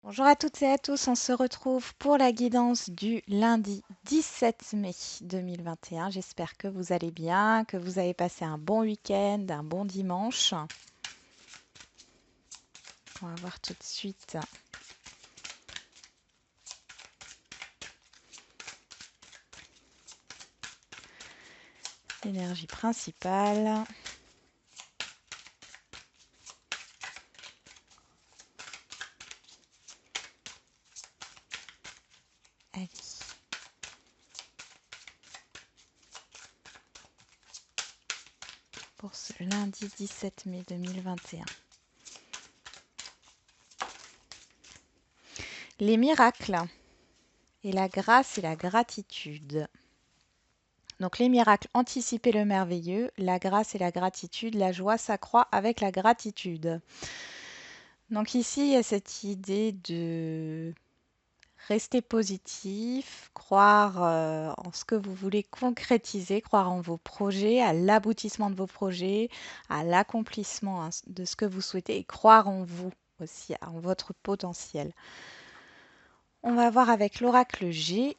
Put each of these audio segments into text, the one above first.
Bonjour à toutes et à tous, on se retrouve pour la guidance du lundi 17 mai 2021. J'espère que vous allez bien, que vous avez passé un bon week-end, un bon dimanche. On va voir tout de suite l'énergie principale. Allez. Pour ce lundi 17 mai 2021. Les miracles et la grâce et la gratitude. Donc les miracles, anticiper le merveilleux, la grâce et la gratitude, la joie s'accroît avec la gratitude. Donc ici, il y a cette idée de rester positif, croire en ce que vous voulez concrétiser, croire en vos projets, à l'aboutissement de vos projets, à l'accomplissement de ce que vous souhaitez et croire en vous aussi, en votre potentiel. On va voir avec l'oracle G.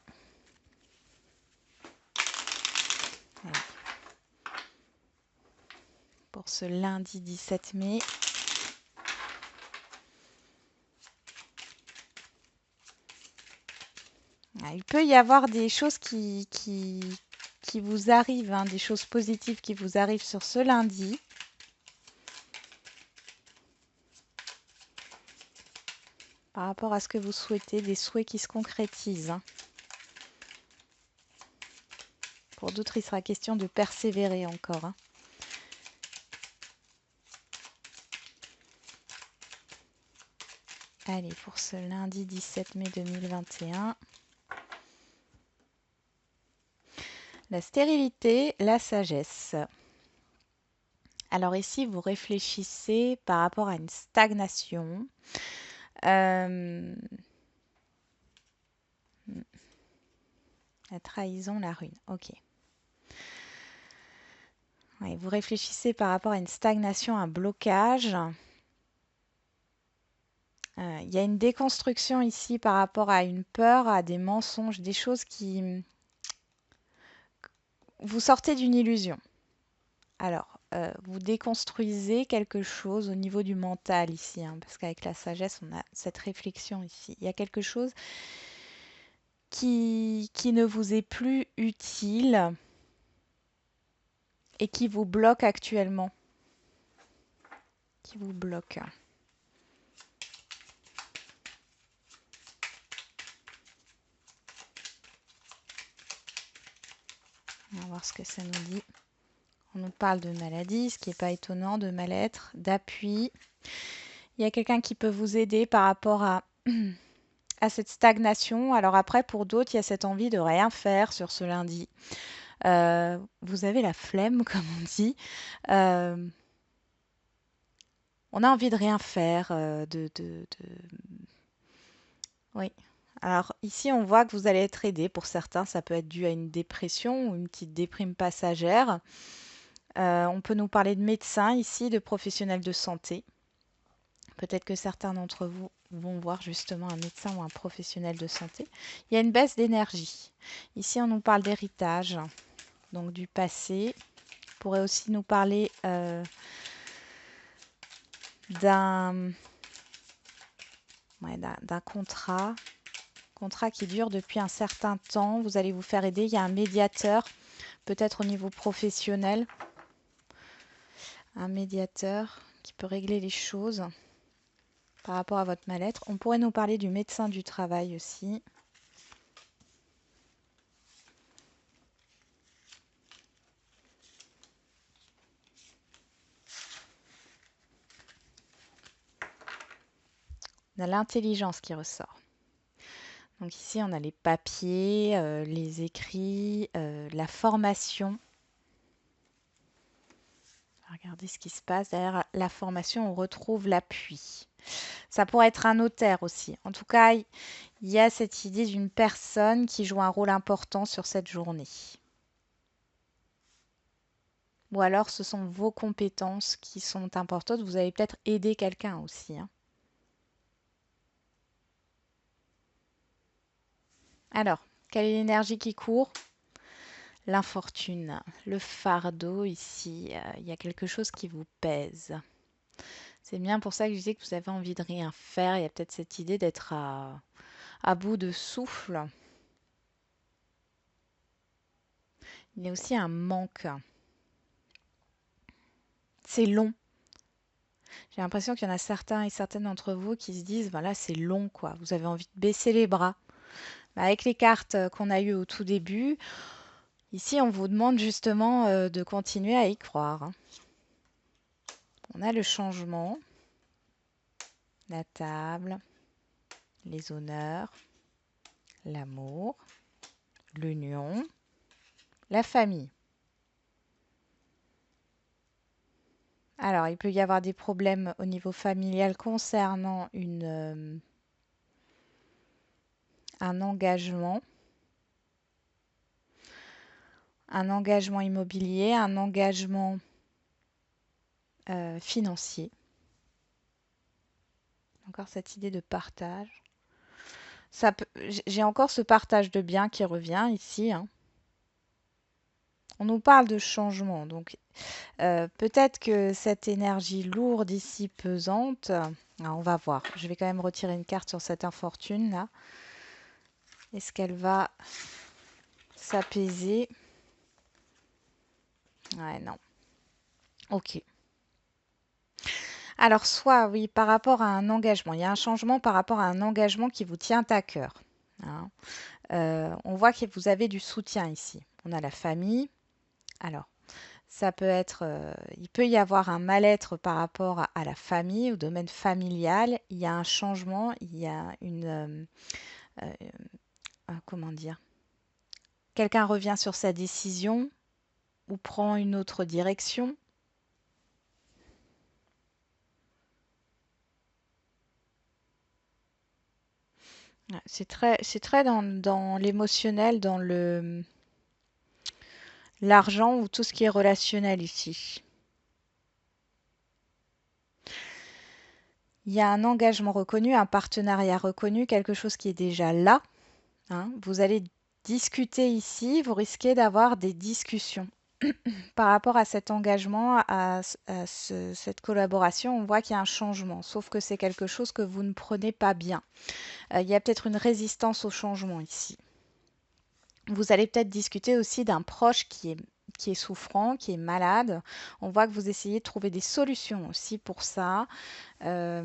Pour ce lundi 17 mai. Il peut y avoir des choses qui vous arrivent, hein, des choses positives qui vous arrivent sur ce lundi. Par rapport à ce que vous souhaitez, des souhaits qui se concrétisent. Hein. Pour d'autres, il sera question de persévérer encore. Hein. Allez, pour ce lundi 17 mai 2021. La stérilité, la sagesse. Alors ici, vous réfléchissez par rapport à une stagnation. La trahison, la ruine. Ok. Ouais, vous réfléchissez par rapport à une stagnation, un blocage. Il y a une déconstruction ici par rapport à une peur, à des mensonges, des choses qui... Vous sortez d'une illusion. Alors, vous déconstruisez quelque chose au niveau du mental ici, hein, parce qu'avec la sagesse, on a cette réflexion ici. Il y a quelque chose qui ne vous est plus utile et qui vous bloque actuellement. Qui vous bloque. On va voir ce que ça nous dit. On nous parle de maladie, ce qui n'est pas étonnant, de mal-être, d'appui. Il y a quelqu'un qui peut vous aider par rapport à cette stagnation. Alors après, pour d'autres, il y a cette envie de rien faire sur ce lundi. Vous avez la flemme, comme on dit. On a envie de rien faire. Oui. Alors ici, on voit que vous allez être aidé. Pour certains, ça peut être dû à une dépression ou une petite déprime passagère. On peut nous parler de médecins ici, de professionnels de santé. Peut-être que certains d'entre vous vont voir justement un médecin ou un professionnel de santé. Il y a une baisse d'énergie. Ici, on nous parle d'héritage, donc du passé. On pourrait aussi nous parler d'un contrat qui dure depuis un certain temps. Vous allez vous faire aider. Il y a un médiateur, peut-être au niveau professionnel. Un médiateur qui peut régler les choses par rapport à votre mal-être. On pourrait nous parler du médecin du travail aussi. On a l'intelligence qui ressort. Donc ici, on a les papiers, les écrits, la formation. Regardez ce qui se passe. Derrière la formation, on retrouve l'appui. Ça pourrait être un notaire aussi. En tout cas, il y a cette idée d'une personne qui joue un rôle important sur cette journée. Ou alors, ce sont vos compétences qui sont importantes. Vous allez peut-être aider quelqu'un aussi. Hein. Alors, quelle est l'énergie qui court? L'infortune, le fardeau ici, il y a quelque chose qui vous pèse. C'est bien pour ça que je disais que vous avez envie de rien faire. Il y a peut-être cette idée d'être à bout de souffle. Il y a aussi un manque. C'est long. J'ai l'impression qu'il y en a certains et certaines d'entre vous qui se disent, voilà, c'est long, quoi. Vous avez envie de baisser les bras. Avec les cartes qu'on a eues au tout début, ici, on vous demande justement de continuer à y croire, hein. On a le changement, la table, les honneurs, l'amour, l'union, la famille. Alors, il peut y avoir des problèmes au niveau familial concernant un engagement immobilier, un engagement financier. Encore cette idée de partage. J'ai encore ce partage de biens qui revient ici, hein. On nous parle de changement, donc peut-être que cette énergie lourde ici, pesante, on va voir. Je vais quand même retirer une carte sur cette infortune là. Est-ce qu'elle va s'apaiser? Ouais, non. Ok. Alors, soit, oui, par rapport à un engagement, il y a un changement par rapport à un engagement qui vous tient à cœur, hein. On voit que vous avez du soutien ici. On a la famille. Alors, ça peut être, il peut y avoir un mal-être par rapport à la famille, au domaine familial. Il y a un changement, il y a comment dire? Quelqu'un revient sur sa décision ou prend une autre direction. Ouais, c'est très dans l'émotionnel, dans l'argent ou tout ce qui est relationnel ici. Il y a un engagement reconnu, un partenariat reconnu, quelque chose qui est déjà là, hein. Vous allez discuter ici, vous risquez d'avoir des discussions par rapport à cet engagement, cette collaboration. On voit qu'il y a un changement, sauf que c'est quelque chose que vous ne prenez pas bien. Il y a peut-être une résistance au changement ici. Vous allez peut-être discuter aussi d'un proche qui est souffrant, qui est malade. On voit que vous essayez de trouver des solutions aussi pour ça. Euh,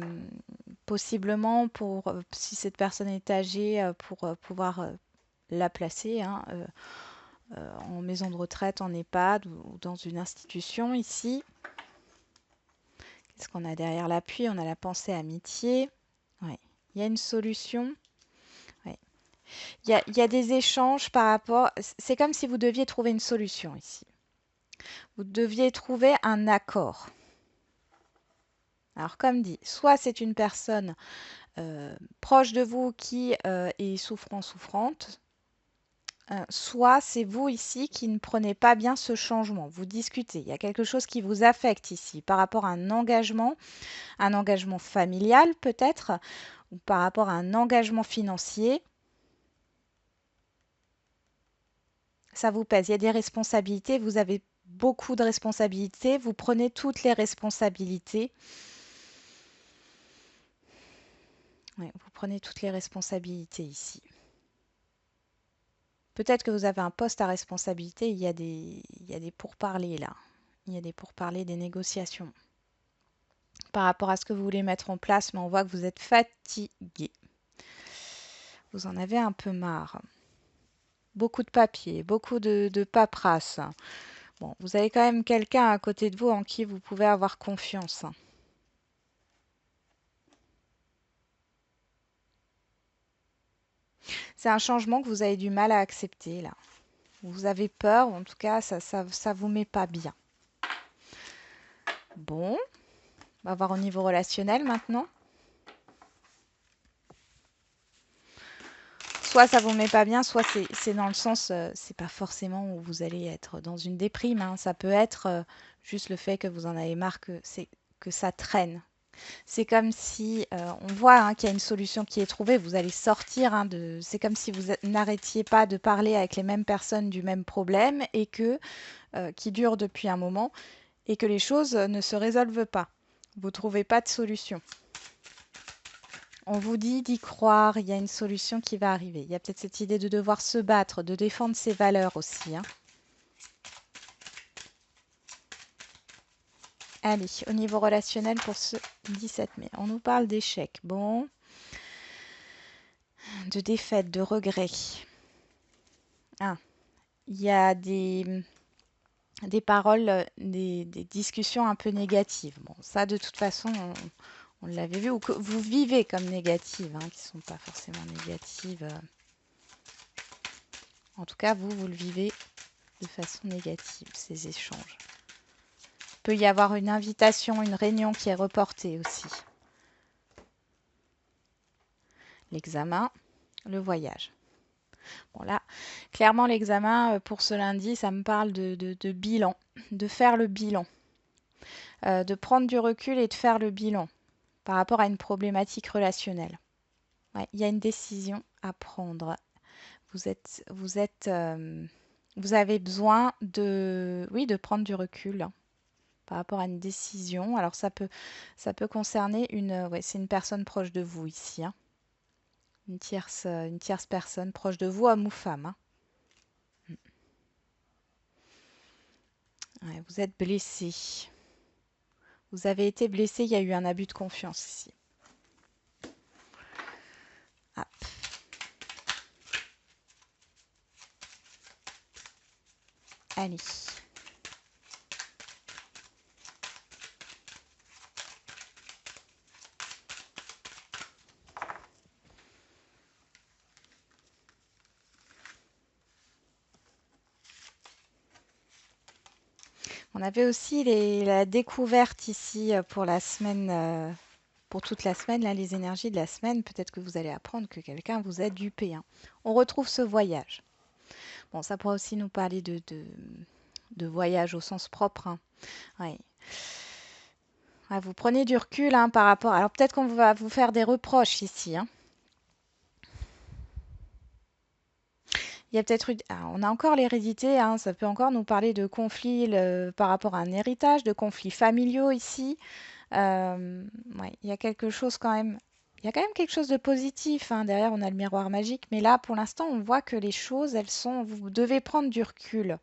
Possiblement pour, si cette personne est âgée, pour pouvoir la placer, hein, en maison de retraite, en EHPAD ou dans une institution ici. Qu'est-ce qu'on a derrière l'appui? On a la pensée amitié. Ouais. Il y a une solution. Ouais. Il y a des échanges par rapport. C'est comme si vous deviez trouver une solution ici. Vous deviez trouver un accord. Alors, comme dit, soit c'est une personne proche de vous qui est souffrante, soit c'est vous ici qui ne prenez pas bien ce changement. Vous discutez. Il y a quelque chose qui vous affecte ici par rapport à un engagement familial peut-être, ou par rapport à un engagement financier. Ça vous pèse. Il y a des responsabilités. Vous avez beaucoup de responsabilités. Vous prenez toutes les responsabilités. Ouais, vous prenez toutes les responsabilités ici. Peut-être que vous avez un poste à responsabilité. Il y a des pourparlers là. Il y a des pourparlers, des négociations par rapport à ce que vous voulez mettre en place, mais on voit que vous êtes fatigué. Vous en avez un peu marre. Beaucoup de papier, beaucoup de paperasse. Bon, vous avez quand même quelqu'un à côté de vous en qui vous pouvez avoir confiance. C'est un changement que vous avez du mal à accepter là. Vous avez peur, ou en tout cas, ça vous met pas bien. Bon, on va voir au niveau relationnel maintenant. Soit ça vous met pas bien, soit c'est dans le sens, c'est pas forcément où vous allez être dans une déprime, hein. Ça peut être juste le fait que vous en avez marre que ça traîne. C'est comme si on voit hein, qu'il y a une solution qui est trouvée, vous allez sortir de. C'est comme si vous n'arrêtiez pas de parler avec les mêmes personnes du même problème et que qui dure depuis un moment et que les choses ne se résolvent pas. Vous ne trouvez pas de solution. On vous dit d'y croire, il y a une solution qui va arriver. Il y a peut-être cette idée de devoir se battre, de défendre ses valeurs aussi. Hein. Allez, au niveau relationnel pour ce 17 mai, on nous parle d'échecs. Bon, de défaites, de regrets. Ah, il y a des paroles, des discussions un peu négatives. Bon, ça de toute façon, on l'avait vu, ou que vous vivez comme négatives, hein, qui ne sont pas forcément négatives. En tout cas, vous le vivez de façon négative, ces échanges. Il peut y avoir une invitation, une réunion qui est reportée aussi. L'examen, le voyage. Bon là, clairement l'examen pour ce lundi, ça me parle de bilan, de faire le bilan, de prendre du recul et de faire le bilan par rapport à une problématique relationnelle. Ouais, il y a une décision à prendre. Vous avez besoin oui, de prendre du recul hein, par rapport à une décision. Alors ça peut concerner ouais, c'est une personne proche de vous ici, hein, une tierce personne proche de vous, homme ou femme. Hein. Ouais, vous êtes blessé. Vous avez été blessé, il y a eu un abus de confiance ici. Ah. Allez. On avait aussi la découverte ici pour la semaine, pour toute la semaine, là, les énergies de la semaine. Peut-être que vous allez apprendre que quelqu'un vous a dupé. Hein. On retrouve ce voyage. Bon, ça pourra aussi nous parler de voyage au sens propre. Hein. Ouais. Ouais, vous prenez du recul hein, par rapport. Alors peut-être qu'on va vous faire des reproches ici. Hein. Il y a peut-être eu. Ah, on a encore l'hérédité, hein, ça peut encore nous parler de conflits par rapport à un héritage, de conflits familiaux ici. Ouais, il y a quelque chose quand même. Il y a quand même quelque chose de positif. Hein. Derrière, on a le miroir magique. Mais là, pour l'instant, on voit que les choses, elles sont. Vous devez prendre du recul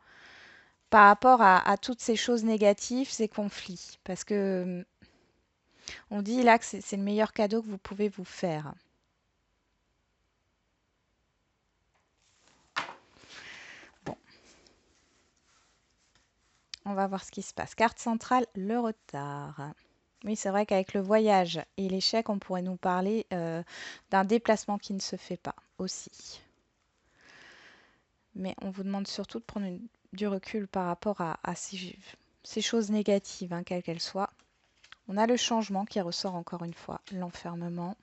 par rapport à toutes ces choses négatives, ces conflits. Parce que on dit là que c'est le meilleur cadeau que vous pouvez vous faire. Bon, on va voir ce qui se passe. Carte centrale, le retard. Oui, c'est vrai qu'avec le voyage et l'échec, on pourrait nous parler d'un déplacement qui ne se fait pas aussi. Mais on vous demande surtout de prendre du recul par rapport à ces choses négatives, hein, quelles qu'elles soient. On a le changement qui ressort encore une fois, l'enfermement,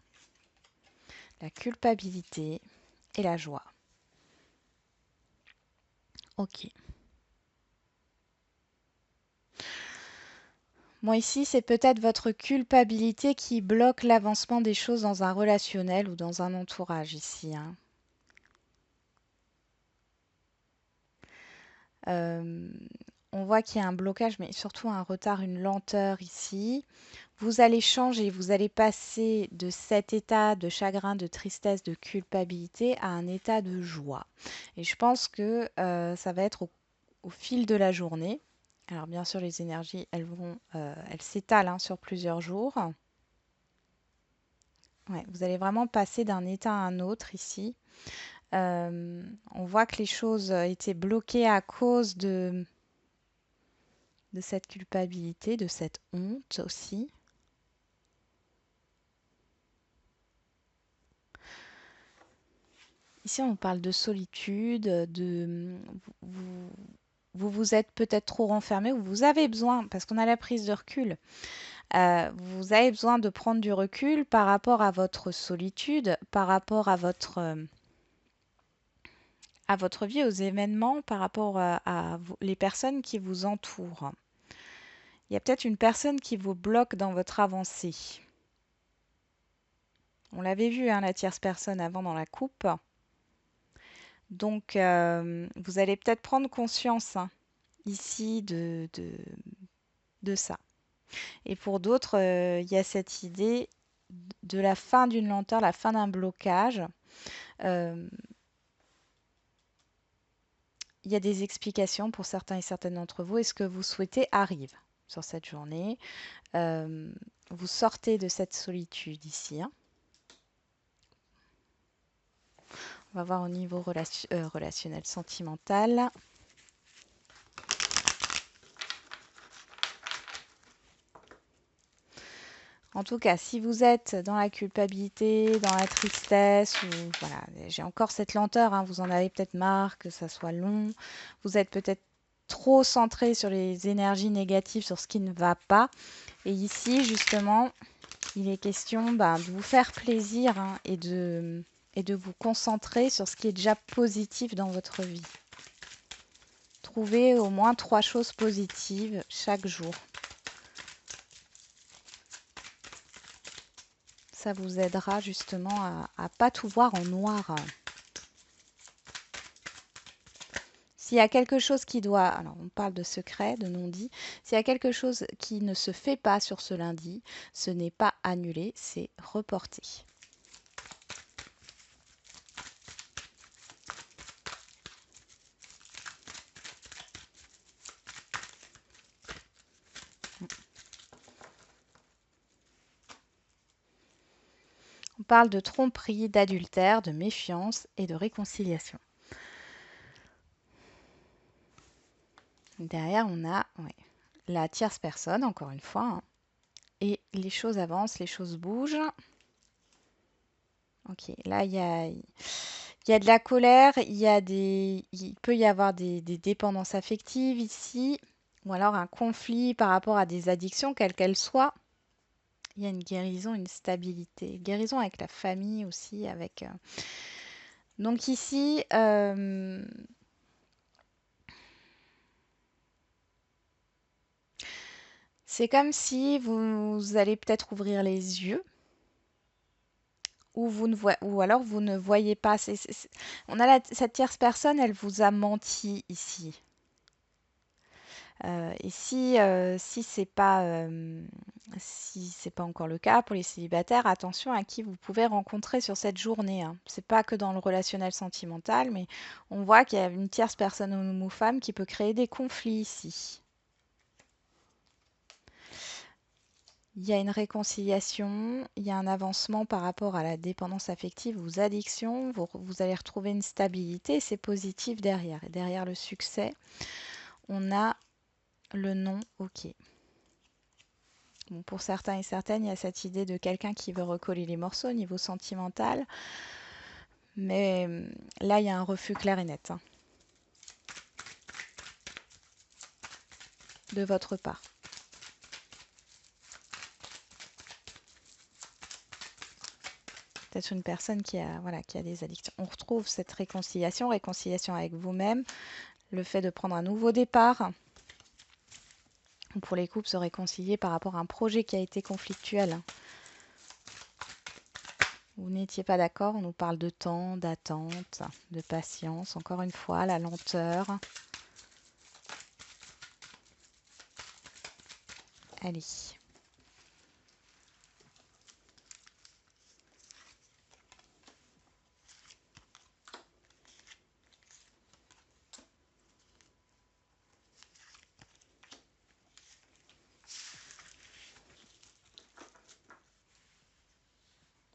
la culpabilité et la joie. Ok. Bon, ici, c'est peut-être votre culpabilité qui bloque l'avancement des choses dans un relationnel ou dans un entourage ici. Hein. Euh, on voit qu'il y a un blocage, mais surtout un retard, une lenteur ici. Vous allez changer, vous allez passer de cet état de chagrin, de tristesse, de culpabilité à un état de joie. Et je pense que ça va être au fil de la journée. Alors bien sûr, les énergies, elles s'étalent hein, sur plusieurs jours. Ouais, vous allez vraiment passer d'un état à un autre ici. On voit que les choses étaient bloquées à cause de cette culpabilité, de cette honte aussi. Ici, on parle de solitude, vous, vous êtes peut-être trop renfermé ou vous avez besoin, parce qu'on a la prise de recul, vous avez besoin de prendre du recul par rapport à votre solitude, par rapport à votre vie, aux événements, par rapport les personnes qui vous entourent. Il y a peut-être une personne qui vous bloque dans votre avancée. On l'avait vu, hein, la tierce personne avant dans la coupe. Donc, vous allez peut-être prendre conscience, hein, ici de ça. Et pour d'autres, il y a cette idée de la fin d'une lenteur, la fin d'un blocage. Euh, il y a des explications pour certains et certaines d'entre vous et ce que vous souhaitez arrive sur cette journée. Vous sortez de cette solitude ici, hein. On va voir au niveau relationnel, sentimental. En tout cas, si vous êtes dans la culpabilité, dans la tristesse, ou voilà, j'ai encore cette lenteur, hein, vous en avez peut-être marre que ça soit long, vous êtes peut-être trop centré sur les énergies négatives, sur ce qui ne va pas. Et ici, justement, il est question de vous faire plaisir, hein, et de vous concentrer sur ce qui est déjà positif dans votre vie. Trouvez au moins 3 choses positives chaque jour. Ça vous aidera justement à ne pas tout voir en noir. S'il y a quelque chose qui doit, alors on parle de secret, de non-dit, s'il y a quelque chose qui ne se fait pas sur ce lundi, ce n'est pas annulé, c'est reporté. On parle de tromperie, d'adultère, de méfiance et de réconciliation. Derrière, on a la tierce personne, encore une fois, hein. Et les choses avancent, les choses bougent. Ok, là, il y a de la colère, il peut y avoir des dépendances affectives ici, ou alors un conflit par rapport à des addictions, quelles qu'elles soient. Il y a une guérison, une stabilité. Guérison avec la famille aussi, avec... Donc ici, c'est comme si vous allez peut-être ouvrir les yeux, ou alors vous ne voyez pas. On a cette tierce personne, elle vous a menti ici. Et si c'est pas encore le cas pour les célibataires, attention à qui vous pouvez rencontrer sur cette journée, hein. C'est pas que dans le relationnel sentimental, mais on voit qu'il y a une tierce personne, homme ou femme, qui peut créer des conflits ici. Il y a une réconciliation, il y a un avancement par rapport à la dépendance affective, aux addictions. Vous allez retrouver une stabilité, c'est positif derrière. Et derrière le succès, on a le non OK. Bon, pour certains et certaines, il y a cette idée de quelqu'un qui veut recoller les morceaux au niveau sentimental. Mais là, il y a un refus clair et net, hein, de votre part. Peut-être une personne qui a des addictions. On retrouve cette réconciliation avec vous-même, le fait de prendre un nouveau départ. Pour les couples, se réconcilier par rapport à un projet qui a été conflictuel. Vous n'étiez pas d'accord, on nous parle de temps, d'attente, de patience. Encore une fois, la lenteur. Allez.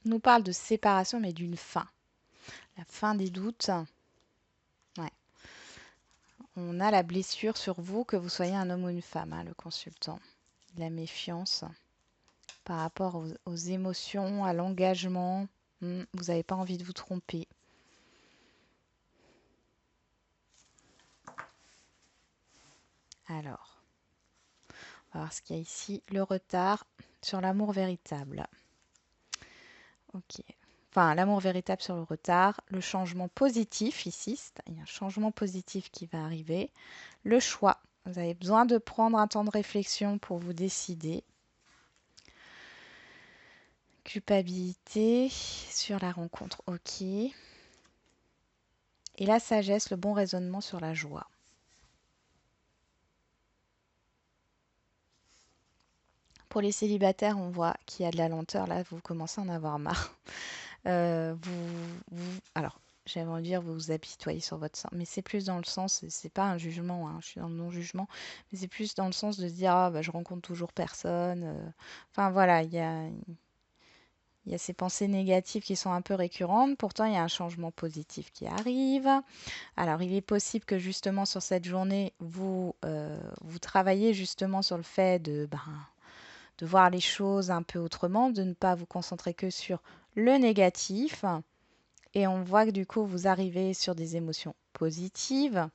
On nous parle de séparation, mais d'une fin. La fin des doutes. Ouais. On a la blessure sur vous, que vous soyez un homme ou une femme, hein, le consultant. La méfiance par rapport aux émotions, à l'engagement. Vous n'avez pas envie de vous tromper. Alors, on va voir ce qu'il y a ici. Le retard sur l'amour véritable. Ok. Enfin, l'amour véritable sur le retard. Le changement positif ici. Il y a un changement positif qui va arriver. Le choix. Vous avez besoin de prendre un temps de réflexion pour vous décider. Culpabilité sur la rencontre, ok. Et la sagesse, le bon raisonnement sur la joie. Pour les célibataires, on voit qu'il y a de la lenteur. Là, vous commencez à en avoir marre. Alors, j'avais envie de dire, vous vous apitoyez sur votre sort, mais c'est plus dans le sens, c'est pas un jugement, hein, je suis dans le non-jugement, mais c'est plus dans le sens de se dire, ah, bah, je rencontre toujours personne. Enfin, voilà, il y a ces pensées négatives qui sont un peu récurrentes. Pourtant, il y a un changement positif qui arrive. Alors, il est possible que justement sur cette journée, vous travaillez justement sur le fait de voir les choses un peu autrement, de ne pas vous concentrer que sur le négatif. Et on voit que du coup, vous arrivez sur des émotions positives,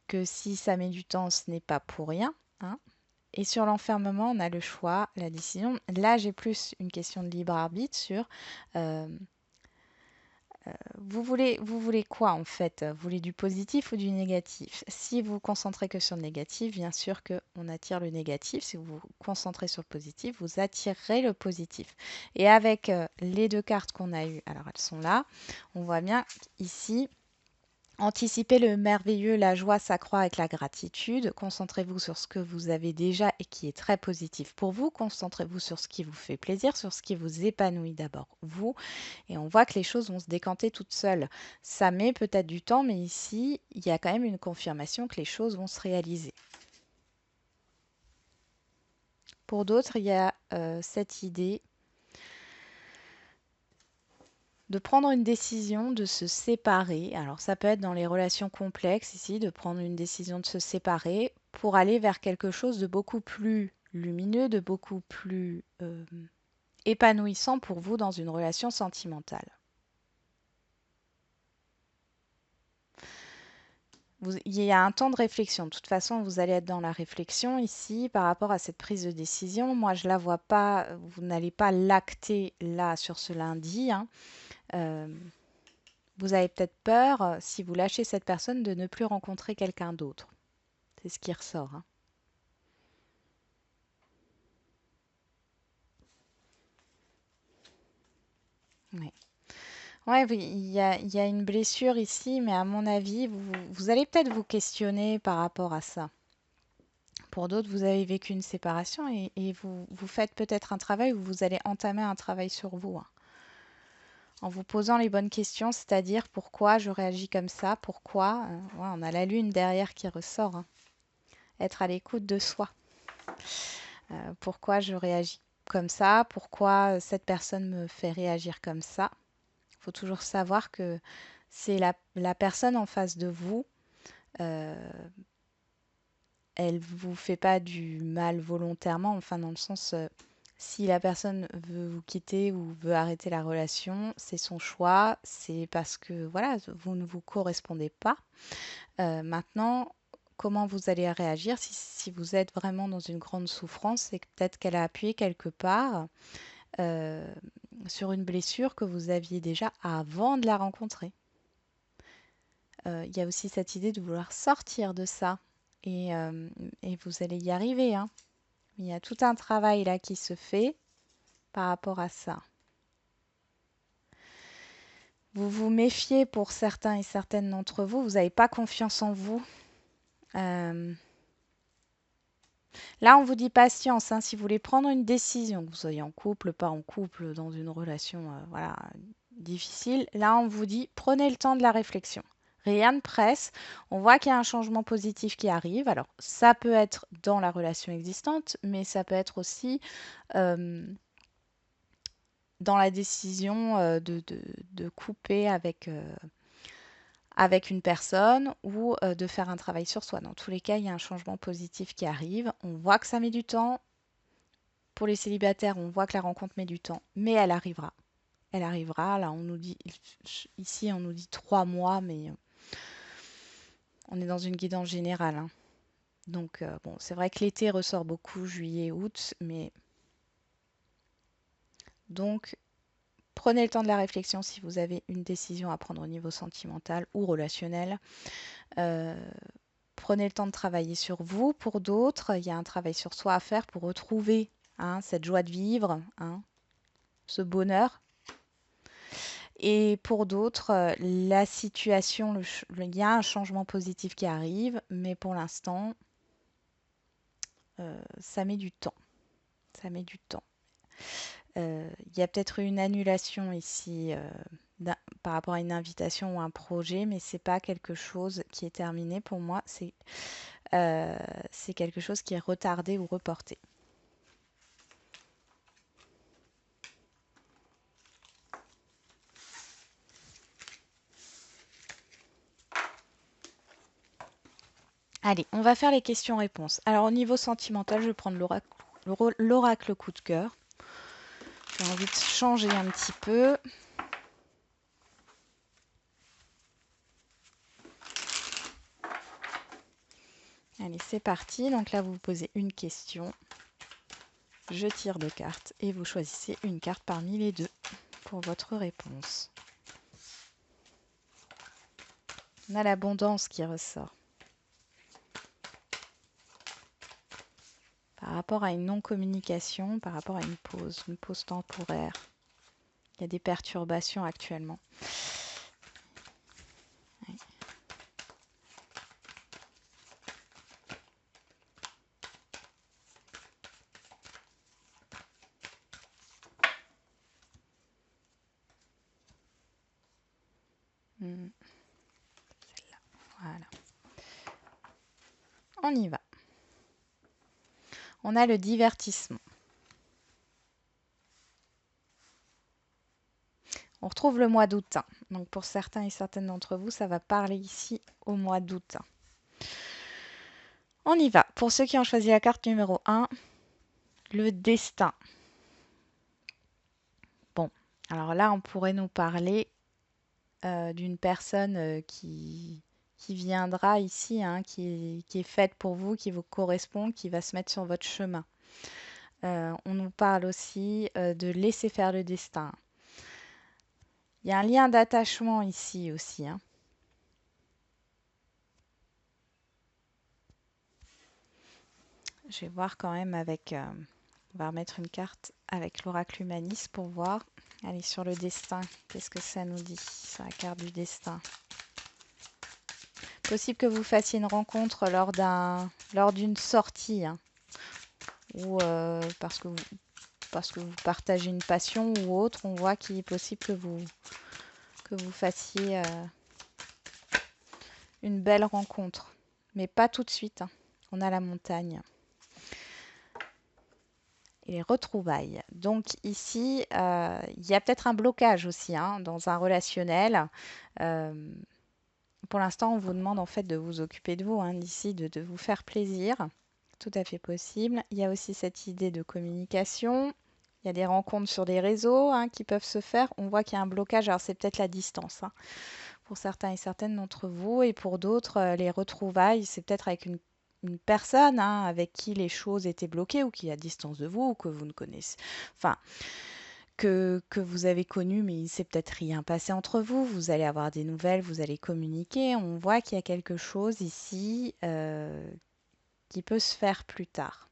que si ça met du temps, ce n'est pas pour rien, hein. Et sur l'enfermement, on a le choix, la décision. Là, j'ai plus une question de libre arbitre sur euh, vous voulez quoi en fait? Vous voulez du positif ou du négatif? Si vous vous concentrez que sur le négatif, bien sûr qu'on attire le négatif. Si vous vous concentrez sur le positif, vous attirerez le positif. Et avec les deux cartes qu'on a eues, alors elles sont là, on voit bien ici. Anticipez le merveilleux, la joie s'accroît avec la gratitude. Concentrez-vous sur ce que vous avez déjà et qui est très positif pour vous. Concentrez-vous sur ce qui vous fait plaisir, sur ce qui vous épanouit d'abord, vous. Et on voit que les choses vont se décanter toutes seules. Ça met peut-être du temps, mais ici, il y a quand même une confirmation que les choses vont se réaliser. Pour d'autres, il y a cette idée de prendre une décision, de se séparer. Alors ça peut être dans les relations complexes ici, de prendre une décision de se séparer pour aller vers quelque chose de beaucoup plus lumineux, de beaucoup plus épanouissant pour vous dans une relation sentimentale. Il y a un temps de réflexion. De toute façon, vous allez être dans la réflexion ici par rapport à cette prise de décision. Moi, je ne la vois pas, vous n'allez pas l'acter là sur ce lundi, hein. Euh, Vous avez peut-être peur, si vous lâchez cette personne, de ne plus rencontrer quelqu'un d'autre. C'est ce qui ressort, hein. Ouais. Ouais, oui, il y a une blessure ici, mais à mon avis, vous allez peut-être vous questionner par rapport à ça. Pour d'autres, vous avez vécu une séparation et vous faites peut-être un travail où vous allez entamer un travail sur vous, hein, en vous posant les bonnes questions, c'est-à-dire pourquoi je réagis comme ça, pourquoi. Ouais, on a la lune derrière qui ressort, hein. Être à l'écoute de soi. Pourquoi je réagis comme ça, pourquoi cette personne me fait réagir comme ça. Il faut toujours savoir que c'est la personne en face de vous. euh, Elle vous fait pas du mal volontairement, enfin dans le sens, si la personne veut vous quitter ou veut arrêter la relation, c'est son choix, c'est parce que voilà, vous ne vous correspondez pas. Maintenant, comment vous allez réagir si vous êtes vraiment dans une grande souffrance, c'est que peut-être qu'elle a appuyé quelque part euh, sur une blessure que vous aviez déjà avant de la rencontrer. Il y a aussi cette idée de vouloir sortir de ça. Et vous allez y arriver, hein. Il y a tout un travail là qui se fait par rapport à ça. Vous vous méfiez pour certains et certaines d'entre vous. Vous n'avez pas confiance en vous. Euh, Là, on vous dit patience, hein, si vous voulez prendre une décision, que vous soyez en couple, pas en couple, dans une relation voilà, difficile. Là, on vous dit prenez le temps de la réflexion. Rien ne presse. On voit qu'il y a un changement positif qui arrive. Alors, ça peut être dans la relation existante, mais ça peut être aussi euh, dans la décision de couper avec une personne ou de faire un travail sur soi. Dans tous les cas, il y a un changement positif qui arrive. On voit que ça met du temps. Pour les célibataires, on voit que la rencontre met du temps, mais elle arrivera. Elle arrivera. Là, on nous dit ici, on nous dit 3 mois, mais on est dans une guidance générale, hein. Donc, bon, c'est vrai que l'été ressort beaucoup, juillet, août, mais donc prenez le temps de la réflexion si vous avez une décision à prendre au niveau sentimental ou relationnel. Prenez le temps de travailler sur vous. Pour d'autres, il y a un travail sur soi à faire pour retrouver cette joie de vivre, ce bonheur. Et pour d'autres, la situation, il y a un changement positif qui arrive, mais pour l'instant, ça met du temps. Ça met du temps. Il y a peut-être une annulation ici par rapport à une invitation ou un projet, mais c'est pas quelque chose qui est terminé pour moi. C'est quelque chose qui est retardé ou reporté. Allez, on va faire les questions-réponses. Alors, au niveau sentimental, je vais prendre l'oracle coup de cœur. J'ai envie de changer un petit peu. Allez, c'est parti. Donc là, vous vous posez une question. Je tire 2 cartes et vous choisissez une carte parmi les deux pour votre réponse. On a l'abondance qui ressort. Par rapport à une non-communication, par rapport à une pause temporaire. Il y a des perturbations actuellement. Oui. Celle-là, voilà. On y va. On a le divertissement. On retrouve le mois d'août. Donc pour certains et certaines d'entre vous, ça va parler ici au mois d'août. On y va. Pour ceux qui ont choisi la carte numéro 1, le destin. Bon, alors là, on pourrait nous parler d'une personne qui viendra ici, qui est faite pour vous, qui vous correspond, qui va se mettre sur votre chemin. On nous parle aussi de laisser faire le destin. Il y a un lien d'attachement ici aussi. Je vais voir quand même avec... on va remettre une carte avec l'oracle humaniste pour voir. Allez, sur le destin, qu'est-ce que ça nous dit sur la carte du destin? Possible que vous fassiez une rencontre lors d'une sortie, ou parce que vous partagez une passion ou autre. On voit qu'il est possible que vous fassiez une belle rencontre, mais pas tout de suite. On a la montagne. Et les retrouvailles. Donc ici, il y a peut-être un blocage aussi dans un relationnel. Pour l'instant, on vous demande en fait de vous occuper de vous, d'ici, de vous faire plaisir. Tout à fait possible. Il y a aussi cette idée de communication. Il y a des rencontres sur des réseaux qui peuvent se faire. On voit qu'il y a un blocage. Alors c'est peut-être la distance pour certains et certaines d'entre vous. Et pour d'autres, les retrouvailles, c'est peut-être avec une personne avec qui les choses étaient bloquées ou qui est à distance de vous ou que vous ne connaissez. Enfin, que vous avez connu, mais il s'est peut-être rien passé entre vous. Vous allez avoir des nouvelles, vous allez communiquer. On voit qu'il y a quelque chose ici qui peut se faire plus tard.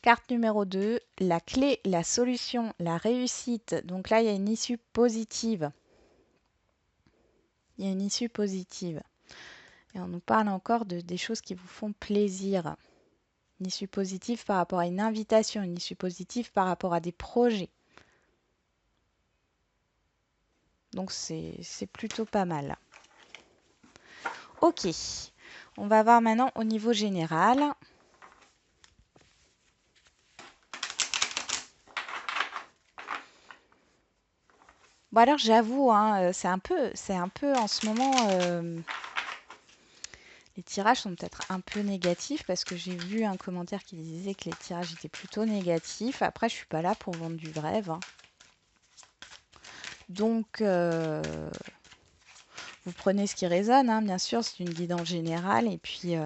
Carte numéro 2, la clé, la solution, la réussite. Donc là, il y a une issue positive. Il y a une issue positive. Et on nous parle encore des choses qui vous font plaisir. Une issue positive par rapport à une invitation, une issue positive par rapport à des projets. Donc c'est plutôt pas mal. Ok, on va voir maintenant au niveau général. Bon alors j'avoue, c'est un peu en ce moment, les tirages sont peut-être un peu négatifs parce que j'ai vu un commentaire qui disait que les tirages étaient plutôt négatifs. Après, je suis pas là pour vendre du rêve. Donc, vous prenez ce qui résonne, bien sûr, c'est une guidance générale. Et puis,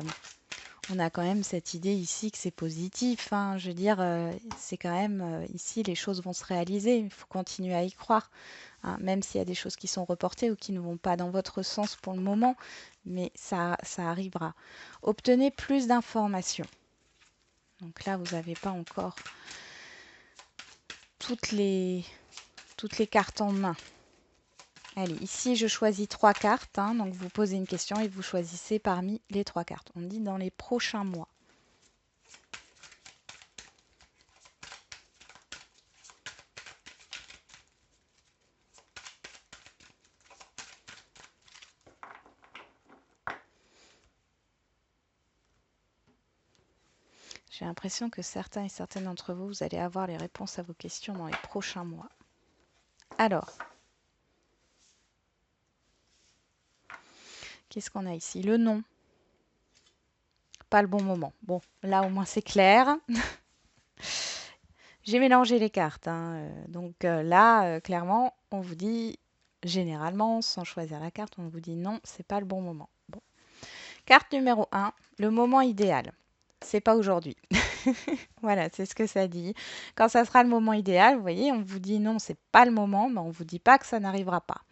on a quand même cette idée ici que c'est positif, hein. Je veux dire, c'est quand même ici les choses vont se réaliser. Il faut continuer à y croire, hein, même s'il y a des choses qui sont reportées ou qui ne vont pas dans votre sens pour le moment, mais ça arrivera. Obtenez plus d'informations. Donc là, vous n'avez pas encore toutes les cartes en main. Allez, ici, je choisis 3 cartes, hein, donc vous posez une question et vous choisissez parmi les 3 cartes. On dit dans les prochains mois. J'ai l'impression que certains et certaines d'entre vous, vous allez avoir les réponses à vos questions dans les prochains mois. Alors, qu'est-ce qu'on a ici? Le nom. Pas le bon moment. Bon, là au moins c'est clair. J'ai mélangé les cartes, hein. Donc là, clairement, on vous dit, généralement, sans choisir la carte, on vous dit non, c'est pas le bon moment. Bon. Carte numéro 1, le moment idéal. C'est pas aujourd'hui. Voilà, c'est ce que ça dit. Quand ça sera le moment idéal, vous voyez, on vous dit non, c'est pas le moment, mais on vous dit pas que ça n'arrivera pas.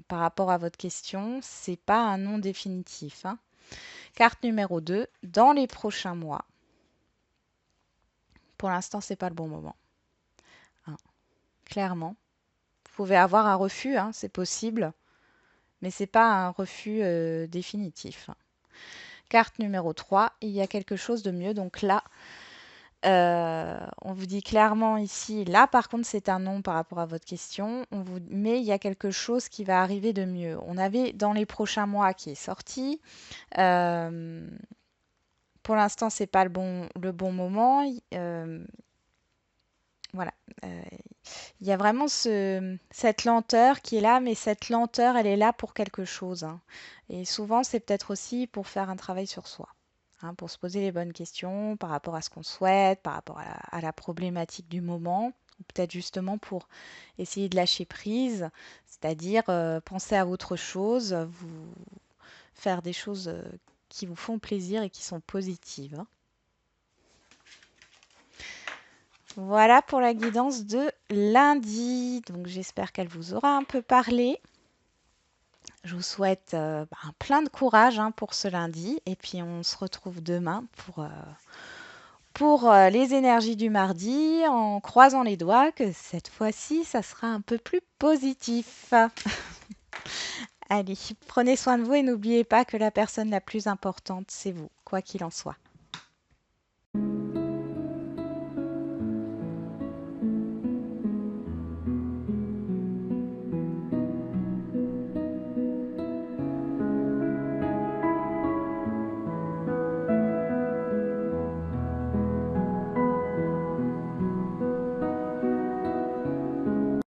Par rapport à votre question, c'est pas un non définitif, hein. Carte numéro 2, dans les prochains mois. Pour l'instant, c'est pas le bon moment, hein. Clairement. Vous pouvez avoir un refus, hein, c'est possible, mais c'est pas un refus définitif. Carte numéro 3, il y a quelque chose de mieux. Donc là, on vous dit clairement ici, là par contre c'est un non par rapport à votre question, mais il y a quelque chose qui va arriver de mieux. On avait dans les prochains mois qui est sorti. Pour l'instant, c'est pas le bon moment. Voilà. Il y a vraiment cette lenteur qui est là, mais cette lenteur, elle est là pour quelque chose, hein. Et souvent, c'est peut-être aussi pour faire un travail sur soi, hein, pour se poser les bonnes questions par rapport à ce qu'on souhaite, par rapport à la problématique du moment, ou peut-être justement pour essayer de lâcher prise, c'est-à-dire penser à autre chose, faire des choses qui vous font plaisir et qui sont positives, hein. Voilà pour la guidance de lundi. Donc j'espère qu'elle vous aura un peu parlé. Je vous souhaite plein de courage, hein, pour ce lundi. Et puis on se retrouve demain pour les énergies du mardi, en croisant les doigts que cette fois-ci, ça sera un peu plus positif. Allez, prenez soin de vous et n'oubliez pas que la personne la plus importante, c'est vous, quoi qu'il en soit.